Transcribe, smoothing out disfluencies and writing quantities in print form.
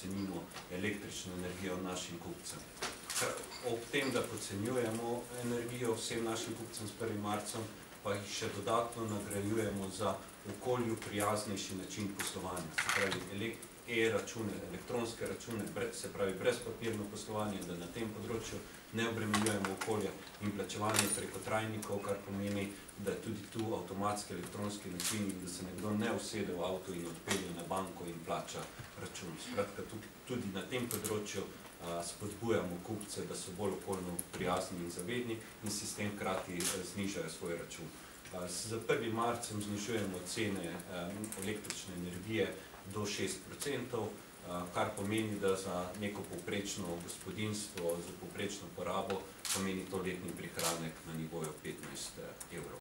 pocenimo električno energijo našim kupcem. Ob tem, da pocenjujemo energijo vsem našim kupcem s 1. marcem, pa jih še dodatno nagrajujemo za okolju prijaznejši način poslovanja. Se pravi, e-račune, elektronske račune, se pravi brezpapirno poslovanje, da na tem področju ne obremenjujemo okolja in plačevanje preko trajnikov, kar pomeni, da je tudi tu avtomatski elektronski način in da se nekdo ne usede v avto in odpelje na banko in plača račun. Skratka, tudi na tem področju spodbujamo kupce, da so bolj okoljno prijazni in zavedni in si s tem hkrati znižajo svoj račun. Z 1. marcem znižujemo cene električne energije do 6%, kar pomeni, da za neko povprečno gospodinjstvo, za povprečno porabo, pomeni to letni prihranek na